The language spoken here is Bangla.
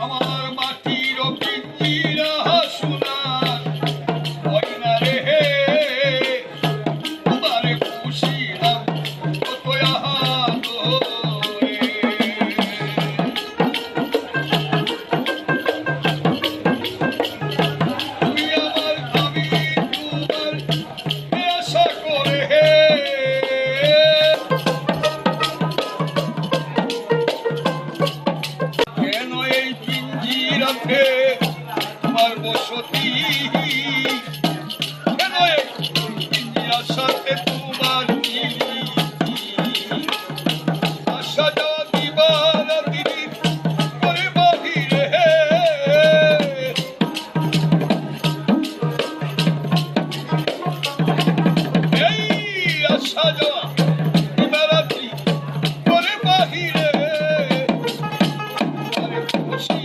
আমার মাটির পিঞ্জিরা সোনার ময়না রে, তোমার খুশিলাম কত আদরে। তুমি আমার আমি তোমার আশা করে, কেন এই পিঞ্জিরাতে তোমার বসতি, কেন এই পিঞ্জিরার সাথে তোমার আশা যাওয়া দিবার দিদি করে বাহিরে, এই আশা যাওয়া দিবার দিদি করে বাহিরে। খুশি